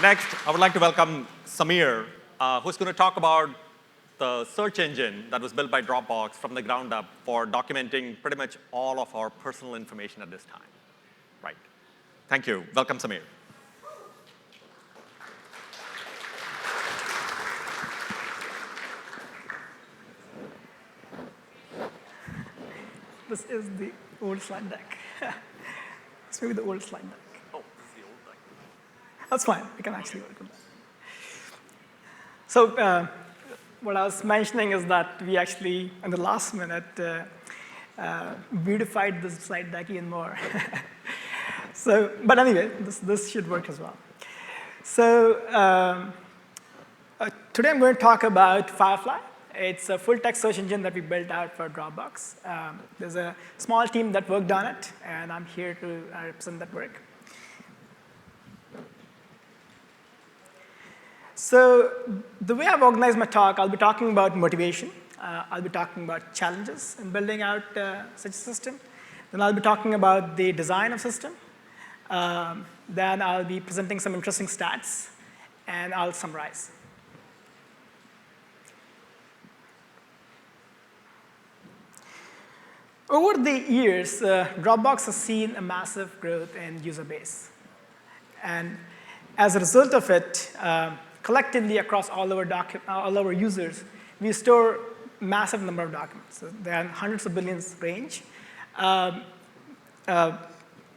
Next, I would like to welcome Samir, who's going to talk about the search engine that was built by Dropbox from the ground up for documenting pretty much all of our personal information at this time. Right. Thank you. Welcome, Samir. This is the old slide deck. It's maybe the old slide deck. Oh, this is the old deck. That's fine. We can actually work with that. So what I was mentioning is that we actually, in the last minute, beautified this slide deck even more. But anyway, this should work as well. So today I'm going to talk about Firefly. It's a full-text search engine that we built out for Dropbox. There's a small team that worked on it, and I'm here to represent that work. So the way I've organized my talk, I'll be talking about motivation. I'll be talking about challenges in building out such a system. Then I'll be talking about the design of system. Then I'll be presenting some interesting stats, and I'll summarize. Over the years, Dropbox has seen a massive growth in user base. And as a result of it, collectively across all our users, we store massive number of documents. So they are in hundreds of billions range.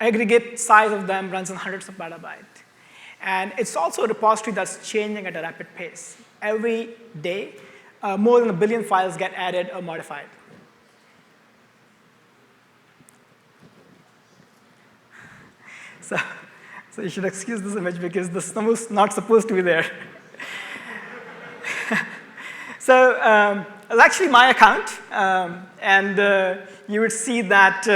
Aggregate size of them runs in hundreds of petabytes. And it's also a repository that's changing at a rapid pace. Every day, more than 1 billion files get added or modified. So you should excuse this image because this is not supposed to be there. So it's actually my account, and you would see that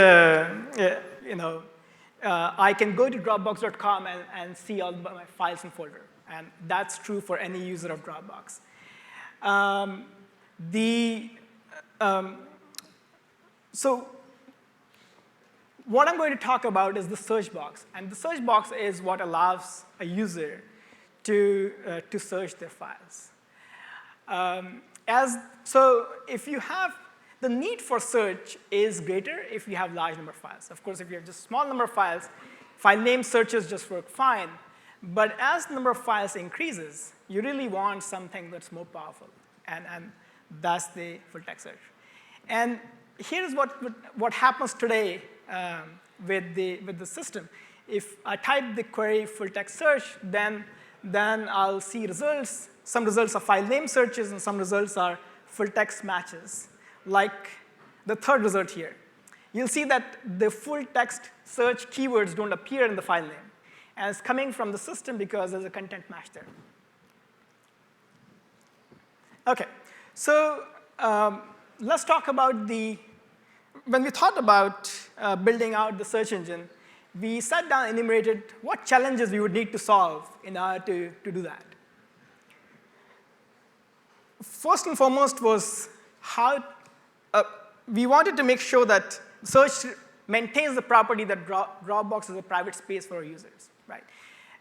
I can go to Dropbox.com and see all my files and folder, and that's true for any user of Dropbox. So what I'm going to talk about is the search box. And the search box is what allows a user to search their files. So if you have, the need for search is greater if you have large number of files. Of course, if you have just small number of files, file name searches just work fine. But as the number of files increases, you really want something that's more powerful. And that's the full text search. And here's what happens today with the system. If I type the query full text search, then I'll see results. Some results are file name searches, and some results are full text matches, like the third result here. You'll see that the full text search keywords don't appear in the file name. And it's coming from the system because there's a content match there. OK, so let's talk about when we thought about building out the search engine, we sat down and enumerated what challenges we would need to solve in order to do that. First and foremost was how we wanted to make sure that search maintains the property that Dropbox is a private space for our users. Right?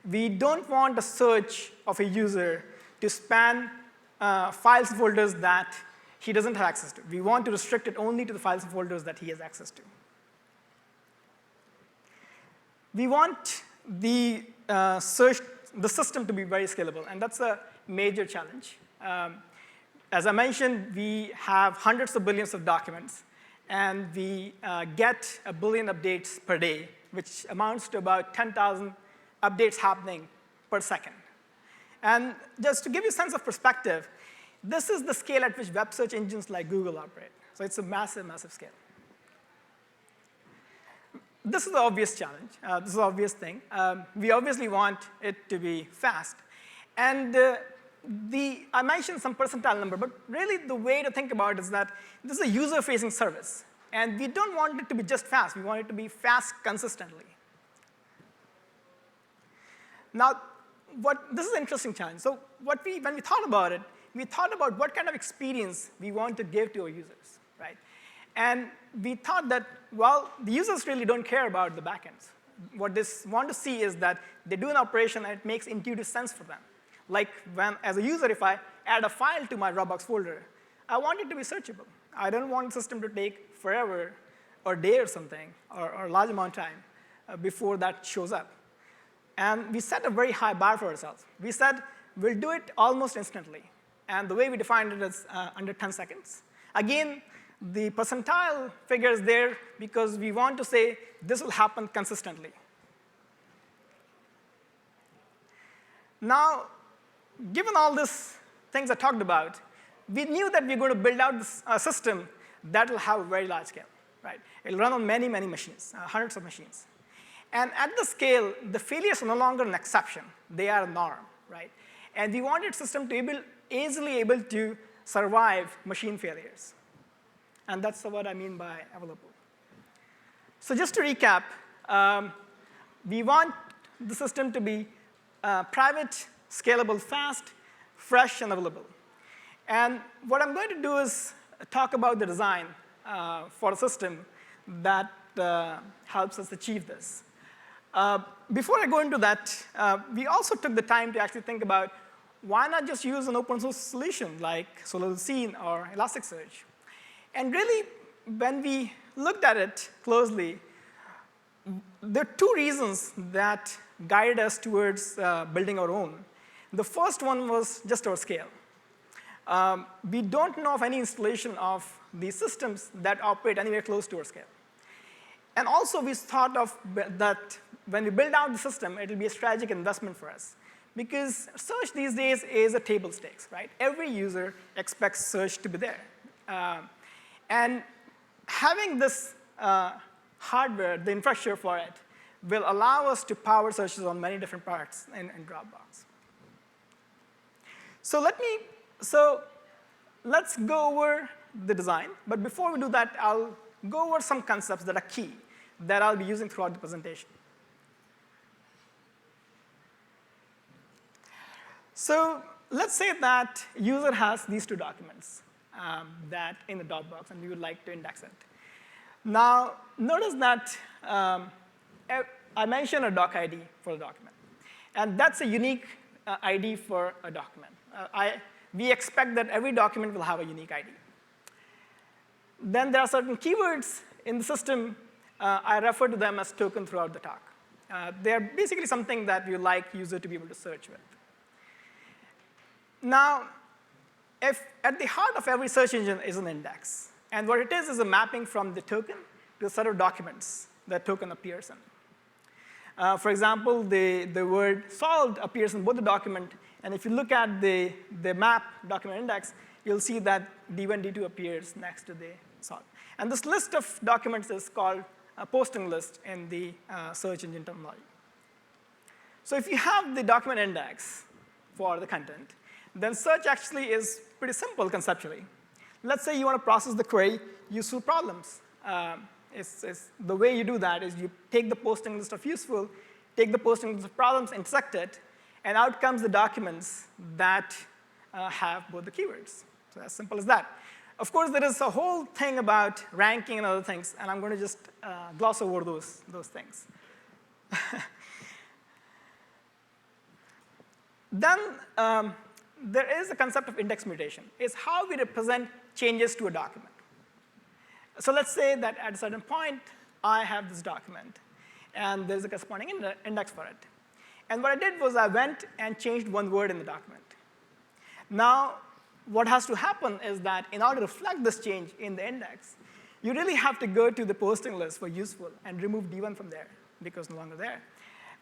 We don't want a search of a user to span files and folders that he doesn't have access to. We want to restrict it only to the files and folders that he has access to. We want the system to be very scalable, and that's a major challenge. As I mentioned, we have hundreds of billions of documents, and we get 1 billion updates per day, which amounts to about 10,000 updates happening per second. And just to give you a sense of perspective, this is the scale at which web search engines like Google operate. So it's a massive, massive scale. This is the obvious challenge. This is the obvious thing. We obviously want it to be fast. And I mentioned some percentile number, but really the way to think about it is that this is a user-facing service. And we don't want it to be just fast. We want it to be fast consistently. Now, this is an interesting challenge. So when we thought about it, we thought about what kind of experience we want to give to our users, right? And we thought that, well, the users really don't care about the backends. what they want to see is that they do an operation and it makes intuitive sense for them. Like when, as a user, if I add a file to my Dropbox folder, I want it to be searchable. I don't want the system to take forever or a day or something, or a large amount of time before that shows up. And we set a very high bar for ourselves. We said we'll do it almost instantly. And the way we defined it is under 10 seconds. Again, the percentile figure is there because we want to say this will happen consistently. Now, given all these things I talked about, we knew that we're going to build out this system that will have a very large scale. Right? It'll run on many, many machines, hundreds of machines. And at the scale, the failures are no longer an exception. They are a norm. Right? And we wanted system to be easily able to survive machine failures. And that's what I mean by available. So just to recap, we want the system to be private, scalable, fast, fresh, and available. And what I'm going to do is talk about the design for a system that helps us achieve this. Before I go into that, we also took the time to actually think about why not just use an open source solution like SolarWinds or Elasticsearch. And really, when we looked at it closely, there are two reasons that guided us towards building our own. The first one was just our scale. We don't know of any installation of these systems that operate anywhere close to our scale. And also, we thought of that when we build out the system, it will be a strategic investment for us. Because search these days is a table stakes, right? Every user expects search to be there. And having this hardware, the infrastructure for it, will allow us to power searches on many different parts in Dropbox. So let's go over the design. But before we do that, I'll go over some concepts that are key that I'll be using throughout the presentation. So let's say that user has these two documents that in the Dropbox, and we would like to index it. Now, notice that I mentioned a doc ID for the document. And that's a unique ID for a document. We expect that every document will have a unique ID. Then there are certain keywords in the system. I refer to them as token throughout the talk. They're basically something that we like user to be able to search with. Now, if at the heart of every search engine is an index. And what it is a mapping from the token to a set of documents that token appears in. For example, the word solved appears in both the document. And if you look at the map document index, you'll see that D1, D2 appears next to the solved. And this list of documents is called a posting list in the search engine terminology. So if you have the document index for the content, then search actually is pretty simple conceptually. Let's say you want to process the query useful problems. The way you do that is you take the posting list of useful, take the posting list of problems, intersect it, and out comes the documents that have both the keywords. So as simple as that. Of course, there is a whole thing about ranking and other things, and I'm going to just gloss over those things. Then there is a concept of index mutation. It's how we represent changes to a document. So let's say that at a certain point, I have this document, and there's a corresponding index for it. And what I did was I went and changed one word in the document. Now, what has to happen is that in order to reflect this change in the index, you really have to go to the posting list for useful and remove D1 from there because it's no longer there.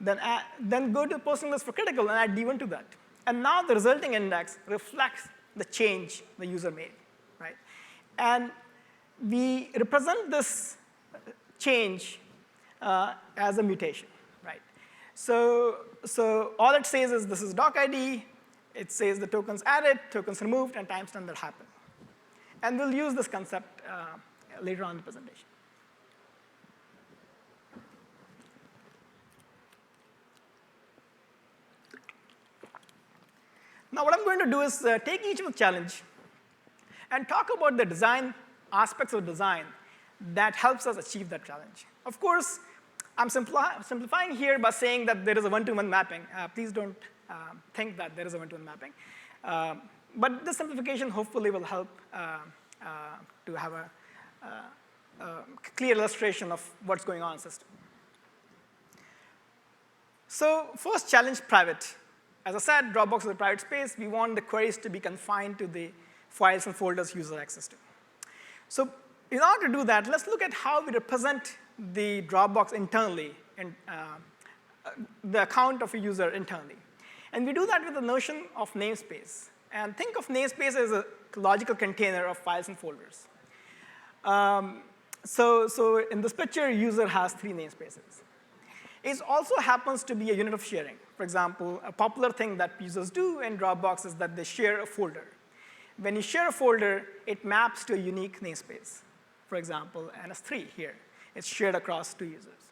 Then go to the posting list for critical and add D1 to that. And now the resulting index reflects the change the user made, right? And we represent this change as a mutation, right? So all it says is this is doc ID. It says the tokens added, tokens removed, and timestamp that happened. And we'll use this concept later on in the presentation. Now, what I'm going to do is take each of the challenge and talk about the aspects of design that helps us achieve that challenge. Of course, I'm simplifying here by saying that there is a one-to-one mapping. Please don't think that there is a one-to-one mapping. But this simplification hopefully will help to have a clear illustration of what's going on in the system. So first challenge, private. As I said, Dropbox is a private space. We want the queries to be confined to the files and folders users access to. So in order to do that, let's look at how we represent the Dropbox internally, and the account of a user internally. And we do that with the notion of namespace. And think of namespace as a logical container of files and folders. So in this picture, user has 3 namespaces. It also happens to be a unit of sharing. For example, a popular thing that users do in Dropbox is that they share a folder. When you share a folder, it maps to a unique namespace. For example, NS3 here. It's shared across 2 users.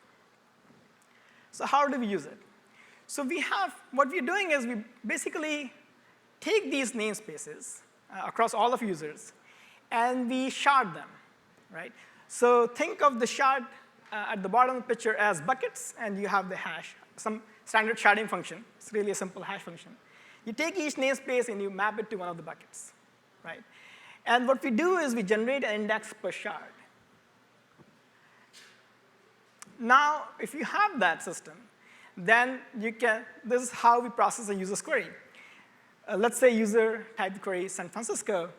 So how do we use it? So what we're doing is we basically take these namespaces across all of users, and we shard them, right? So think of the shard at the bottom of the picture as buckets, and you have the hash, some standard sharding function. It's really a simple hash function. You take each namespace and you map it to one of the buckets, right? And what we do is we generate an index per shard. Now, if you have that system, then this is how we process a user's query. Let's say user typed the query San Francisco.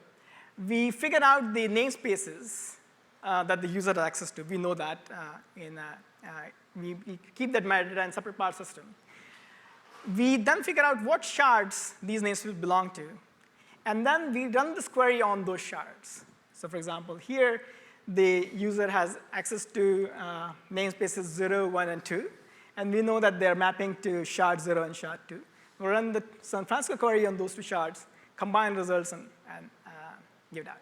We figured out the namespaces that the user has access to. We know that we keep that metadata in separate part system. We then figure out what shards these namespaces belong to. And then we run this query on those shards. So for example, here, the user has access to namespaces 0, 1, and 2. And we know that they're mapping to shard 0 and shard 2. We run the San Francisco query on those 2 shards, combine results, and give it out.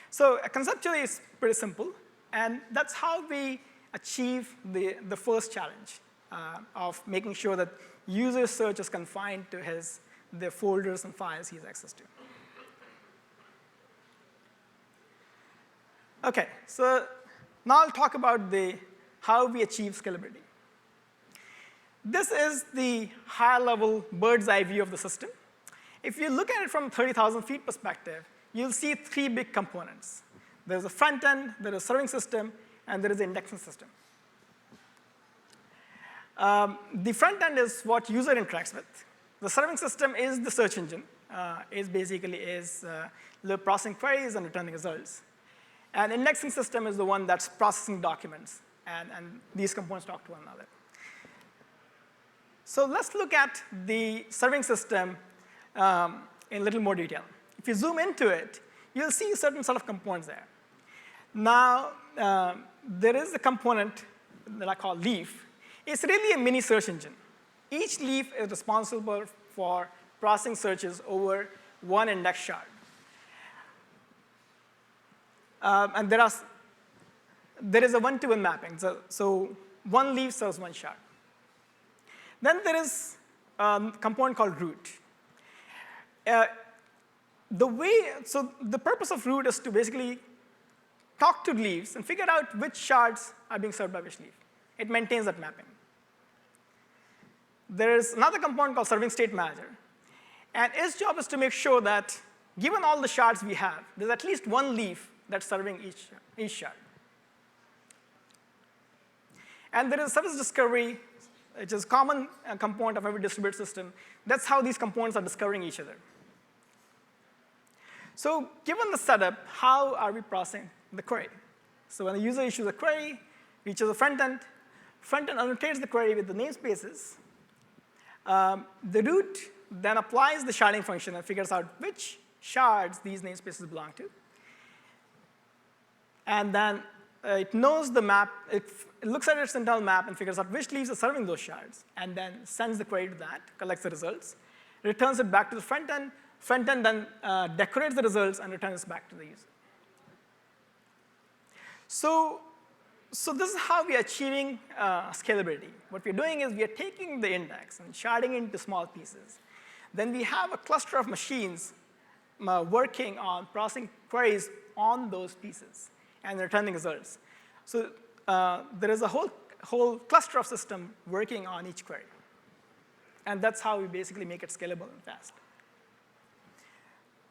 So conceptually, it's pretty simple. And that's how we achieve the first challenge of making sure that user search is confined to the folders and files he has access to. OK, so now I'll talk about how we achieve scalability. This is the high-level bird's-eye view of the system. If you look at it from 30,000 feet perspective, you'll see 3 big components. There's a front end, there is a serving system, and there is an indexing system. The front end is what user interacts with. The serving system is the search engine. It basically is processing queries and returning results. And indexing system is the one that's processing documents. And these components talk to one another. So let's look at the serving system in a little more detail. If you zoom into it, you'll see a certain set of components there. Now, there is a component that I call leaf. It's really a mini search engine. Each leaf is responsible for processing searches over one index shard. And there is a one-to-one mapping. So one leaf serves one shard. Then there is a component called root. So the purpose of root is to basically talk to leaves and figure out which shards are being served by which leaf. It maintains that mapping. There is another component called serving state manager. And its job is to make sure that, given all the shards we have, there's at least one leaf that's serving each shard. And there is service discovery, which is a common component of every distributed system. That's how these components are discovering each other. So given the setup, how are we processing the query? So when a user issues a query, reaches the front end annotates the query with the namespaces. The root then applies the sharding function and figures out which shards these namespaces belong to. And then it knows the map. It looks at its internal map and figures out which leaves are serving those shards, and then sends the query to that, collects the results, returns it back to the front end. Front end then decorates the results and returns it back to the user. So this is how we are achieving scalability. What we're doing is we are taking the index and sharding it into small pieces. Then we have a cluster of machines working on processing queries on those pieces and returning results. So there is a whole whole cluster of system working on each query. And that's how we basically make it scalable and fast.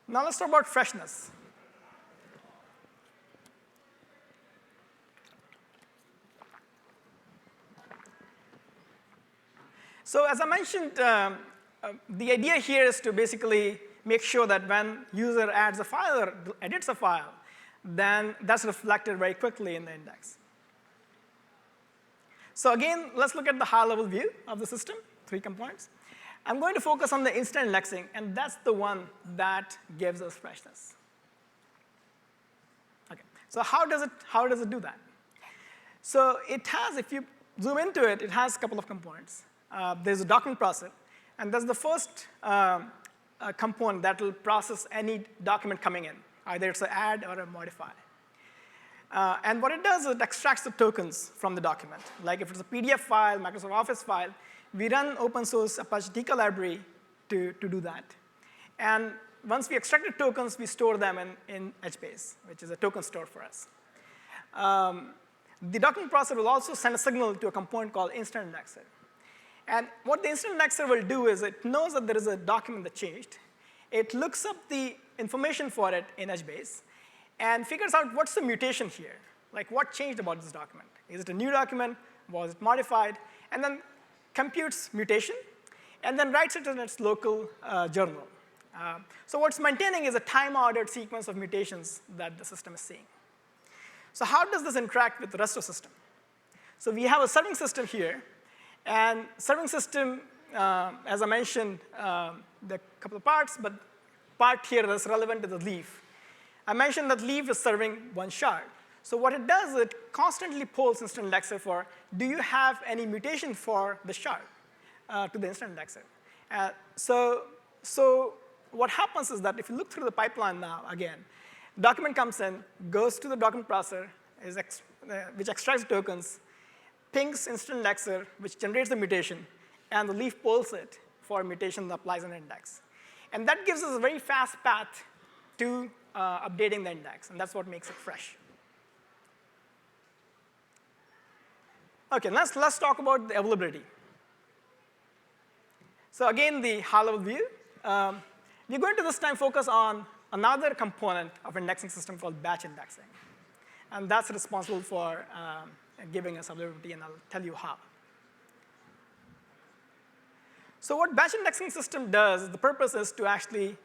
Now let's talk about freshness. So as I mentioned, the idea here is to basically make sure that when user adds a file or edits a file, then that's reflected very quickly in the index. So again, let's look at the high-level view of the system, 3 components. I'm going to focus on the instant indexing, and that's the one that gives us freshness. Okay, so how does it do that? So it has, if you zoom into it, it has a couple of components. There's a document process, and that's the first component that will process any document coming in. Either it's an add or a modify. And what it does is it extracts the tokens from the document. Like if it's a PDF file, Microsoft Office file, we run open source Apache Tika library to do that. And once we extract the tokens, we store them in HBase, which is a token store for us. The document processor will also send a signal to a component called instant indexer. And what the instant indexer will do is it knows that there is a document that changed. It looks up the information for it in HBase and figures out what's the mutation here. Like what changed about this document? Is it a new document? Was it modified? And then computes mutation and then writes it in its local journal. So what's maintaining is a time-ordered sequence of mutations that the system is seeing. So how does this interact with the rest of the system? So we have a serving system here. And serving system, as I mentioned, there are a couple of parts, but part here that's relevant is the leaf. I mentioned that leaf is serving one shard. So what it does is it constantly polls instant indexer for, do you have any mutation for the shard to the instant indexer? So what happens is that if you look through the pipeline now, again, document comes in, goes to the document processor, which extracts tokens, pings instant indexer, which generates the mutation, and the leaf polls it for mutation that applies an index. And that gives us a very fast path to updating the index, and that's what makes it fresh. Okay, let's talk about the availability. So again, the high-level view. We're going to this time focus on another component of indexing system called batch indexing. And that's responsible for giving us availability, and I'll tell you how. So what batch indexing system does, the purpose is to actually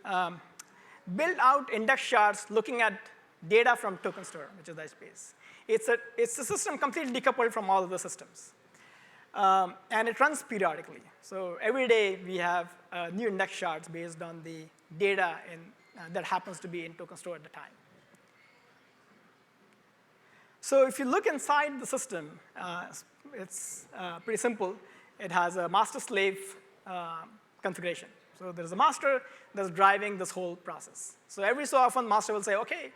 build out index shards looking at data from token store, which is the HBase. It's a system completely decoupled from all of the systems. And it runs periodically. So every day we have new index shards based on the data that happens to be in token store at the time. So if you look inside the system, it's pretty simple. It has a master-slave configuration. So there's a master that's driving this whole process. So every so often, master will say, OK,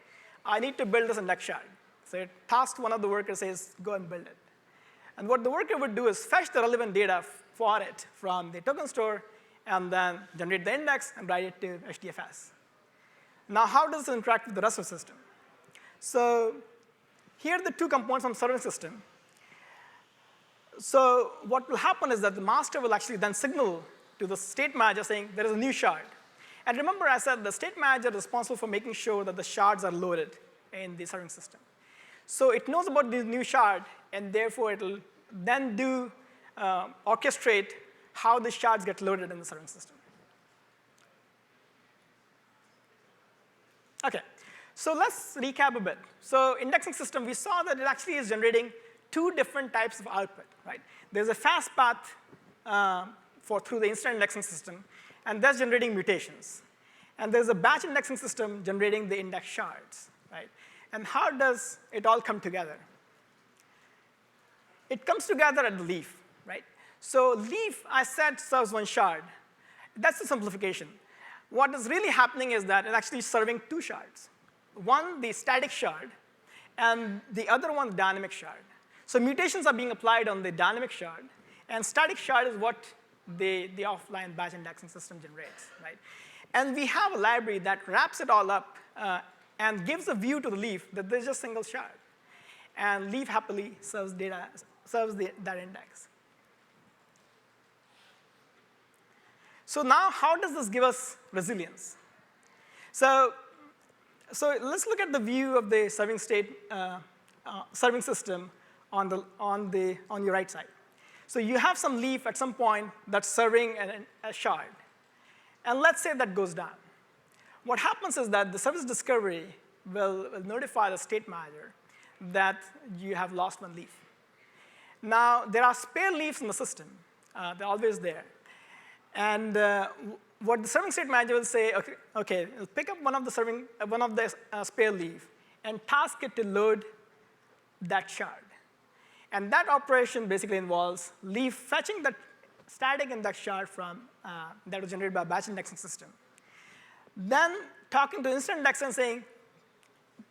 I need to build this index shard. So it tasks one of the workers, says, go and build it. And what the worker would do is fetch the relevant data for it from the token store, and then generate the index and write it to HDFS. Now, how does it interact with the rest of the system? So here are the 2 components from serving system. So what will happen is that the master will actually then signal to the state manager saying there is a new shard. And remember, I said the state manager is responsible for making sure that the shards are loaded in the serving system. So it knows about this new shard, and therefore it will then orchestrate how the shards get loaded in the serving system. OK, so let's recap a bit. So indexing system, we saw that it actually is generating 2 different types of output. Right? There's a fast path through the instant indexing system, and that's generating mutations. And there's a batch indexing system generating the index shards. Right? And how does it all come together? It comes together at the leaf. Right? So leaf, I said, serves one shard. That's the simplification. What is really happening is that it's actually serving 2 shards. One, the static shard, and the other one, the dynamic shard. So mutations are being applied on the dynamic shard, and static shard is what the offline batch indexing system generates. Right? And we have a library that wraps it all up and gives a view to the leaf that there's just a single shard. And leaf happily serves data serves that index. So now, how does this give us resilience? So let's look at the view of the serving state, serving system on your right side. So you have some leaf at some point that's serving a shard. And let's say that goes down. What happens is that the service discovery will notify the state manager that you have lost one leaf. Now, there are spare leaves in the system. They're always there. And what the serving state manager will say, okay, pick up one of the spare leaf and task it to load that shard. And that operation basically involves leaf fetching that static index shard from that was generated by a batch indexing system. Then talking to instant index and saying,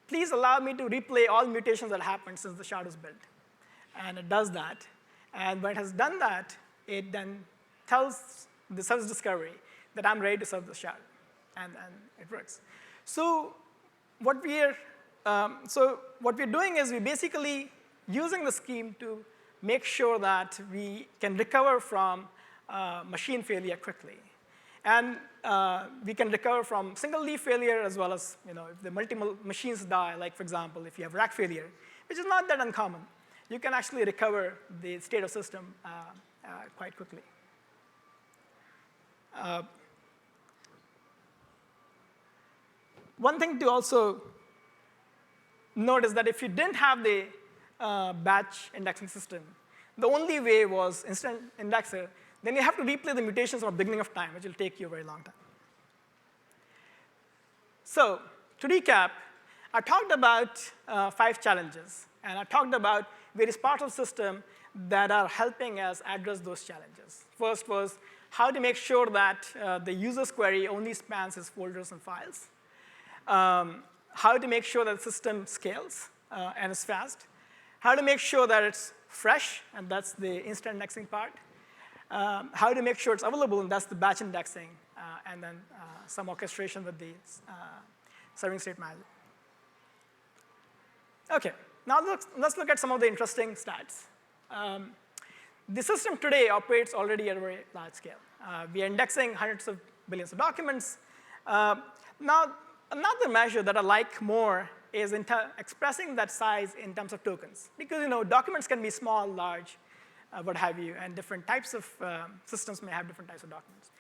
please allow me to replay all mutations that happened since the shard was built. And it does that. And when it has done that, it then tells the service discovery that I'm ready to serve the shard. And it works. So what we're doing is we're basically using the scheme to make sure that we can recover from machine failure quickly. And we can recover from single leaf failure as well as if the multiple machines die, like for example, if you have rack failure, which is not that uncommon, you can actually recover the state of system quite quickly. One thing to also note is that if you didn't have the batch indexing system, the only way was instant indexer, then you have to replay the mutations from the beginning of time, which will take you a very long time. So to recap, I talked about 5 challenges, and I talked about various parts of the system that are helping us address those challenges. First was how to make sure that the user's query only spans his folders and files. How to make sure that the system scales and is fast. How to make sure that it's fresh, and that's the instant indexing part. How to make sure it's available, and that's the batch indexing, and then some orchestration with the serving state manager. OK, now let's look at some of the interesting stats. The system today operates already at a very large scale. We are indexing hundreds of billions of documents. Now, another measure that I like more is expressing that size in terms of tokens. Because documents can be small, large, what have you, and different types of systems may have different types of documents.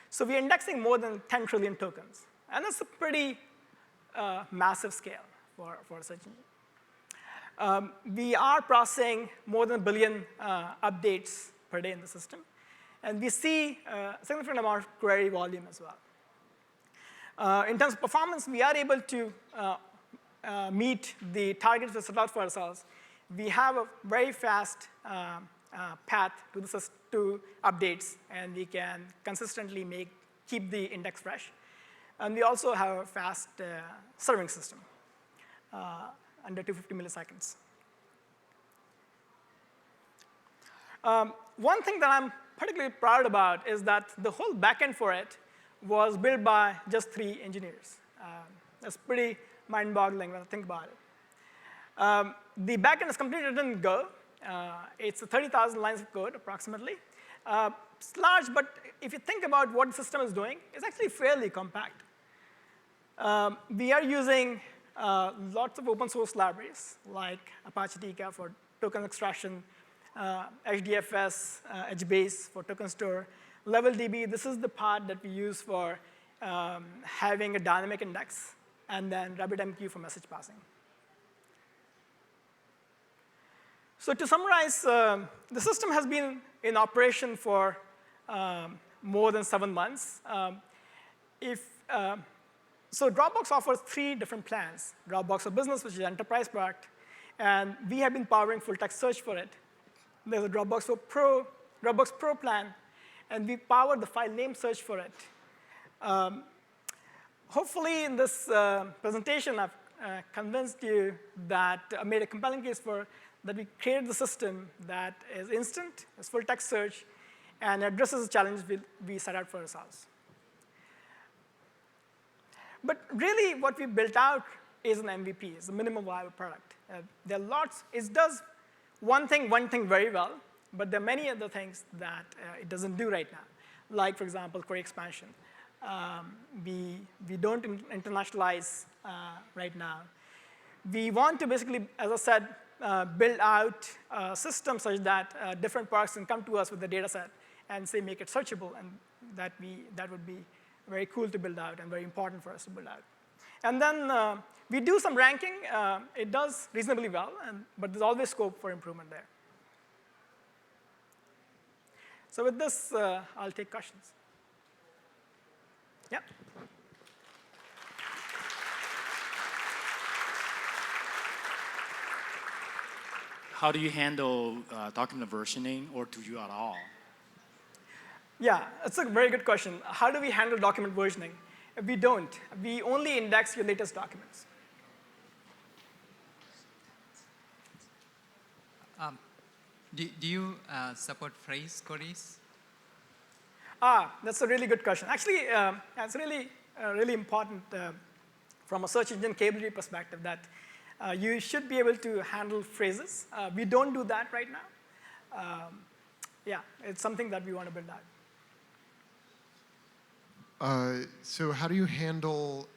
So we're indexing more than 10 trillion tokens. And that's a pretty massive scale for a search engine. We are processing more than 1 billion updates per day in the system. And we see a significant amount of query volume as well. In terms of performance, we are able to meet the targets we set out for ourselves. We have a very fast path to updates, and we can consistently keep the index fresh. And we also have a fast serving system, under 250 milliseconds. One thing that I'm particularly proud about is that the whole backend for it was built by just 3 engineers. That's pretty mind-boggling when I think about it. The backend is completely written in Go. It's 30,000 lines of code, approximately. It's large, but if you think about what the system is doing, it's actually fairly compact. We are using lots of open source libraries, like Apache TCAP for token extraction, HDFS, HBase for token store, LevelDB. This is the part that we use for having a dynamic index, and then RabbitMQ for message passing. So to summarize, the system has been in operation for more than 7 months. So Dropbox offers 3 different plans. Dropbox for Business, which is an enterprise product, and we have been powering full text search for it. There's a Dropbox Pro plan, and we power the file name search for it. Hopefully, in this presentation, I've convinced you that I made a compelling case for that we created the system that is instant, is full text search, and addresses the challenge we set out for ourselves. But really, what we built out is an MVP, is a minimum viable product. There are lots. It does one thing very well, but there are many other things that it doesn't do right now. Like, for example, query expansion. We don't internationalize right now. We want to basically, as I said, build out a system such that different products can come to us with the data set and say make it searchable, and that would be very cool to build out and very important for us to build out. And then we do some ranking. It does reasonably well, but there's always scope for improvement there. So with this, I'll take questions. Yeah. How do you handle document versioning, or do you at all? Yeah, it's a very good question. How do we handle document versioning? We don't. We only index your latest documents. Do you support phrase queries? That's a really good question. Actually, it's really important from a search engine capability perspective that you should be able to handle phrases. We don't do that right now. Yeah, it's something that we want to build out. So how do you handle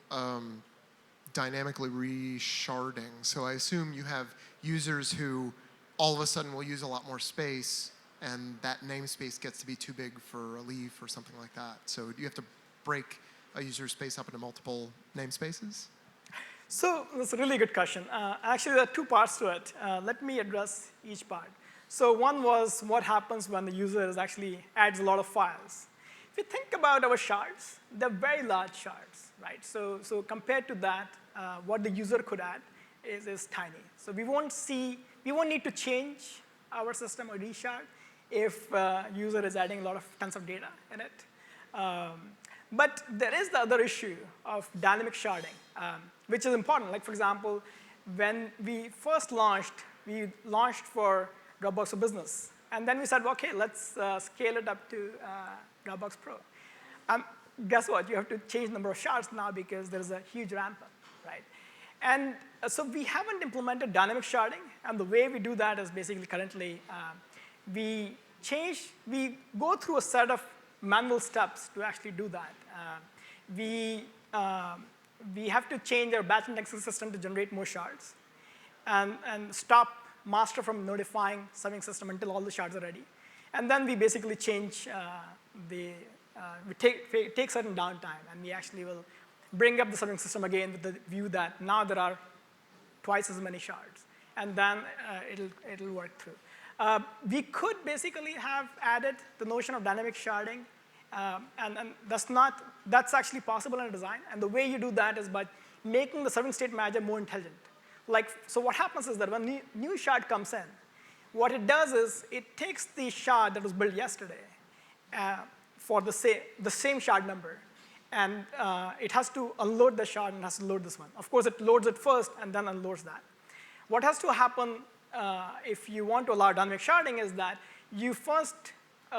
dynamically resharding? So I assume you have users who all of a sudden will use a lot more space, and that namespace gets to be too big for a leaf or something like that. So do you have to break a user's space up into multiple namespaces? So that's a really good question. Actually, there are two parts to it. Let me address each part. So one was what happens when the user actually adds a lot of files. If you think about our shards, they're very large shards, right? So compared to that, what the user could add is tiny. So we won't need to change our system or reshard if user is adding tons of data in it. But there is the other issue of dynamic sharding, which is important. Like, for example, when we first launched, we launched for Dropbox for Business. And then we said, well, OK, let's scale it up to Dropbox Pro. Guess what? You have to change the number of shards now because there's a huge ramp up, right? And so we haven't implemented dynamic sharding. And the way we do that is basically currently we go through a set of manual steps to actually do that. We have to change our batch indexing system to generate more shards and stop master from notifying serving system until all the shards are ready. And then we basically change we take certain downtime, and we actually will bring up the serving system again with the view that now there are twice as many shards, and then it'll work through. We could basically have added the notion of dynamic sharding, and that's actually possible in design. And the way you do that is by making the serving state manager more intelligent. So what happens is that when new shard comes in, what it does is it takes the shard that was built yesterday for the same shard number, and it has to unload the shard and has to load this one. Of course, it loads it first and then unloads that. What has to happen if you want to allow dynamic sharding is that you first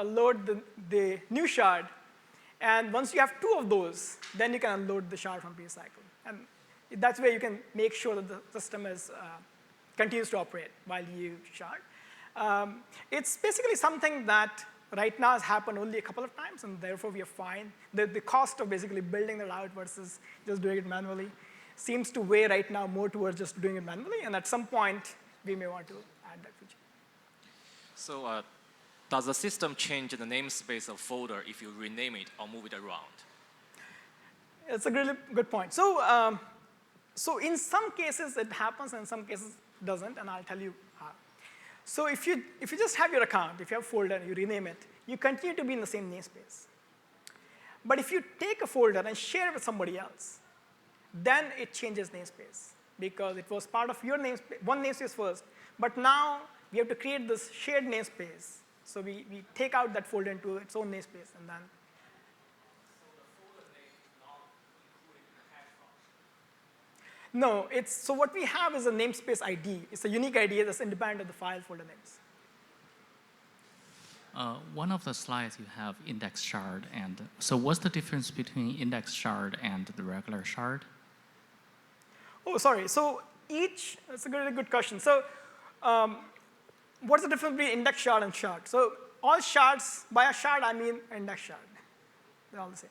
load the new shard, and once you have two of those, then you can unload the shard from previous cycle. And that's where you can make sure that the system continues to operate while you shard. It's basically something that right now has happened only a couple of times, and therefore we are fine. The cost of basically building that out versus just doing it manually seems to weigh right now more towards just doing it manually, and at some point, we may want to add that feature. So does the system change the namespace of folder if you rename it or move it around? It's a really good point. So in some cases, it happens, and in some cases, it doesn't, and I'll tell you how. So if you just have your account, if you have a folder and you rename it, you continue to be in the same namespace. But if you take a folder and share it with somebody else, then it changes namespace because it was part of your namespace, one namespace first. But now we have to create this shared namespace. So we take out that folder into its own namespace, and then. No, so what we have is a namespace ID. It's a unique ID that's independent of the file folder names. One of the slides you have index shard, and so what's the difference between index shard and the regular shard? Oh, sorry. So that's a really good question. So what's the difference between index shard and shard? So all shards, by a shard, I mean index shard. They're all the same.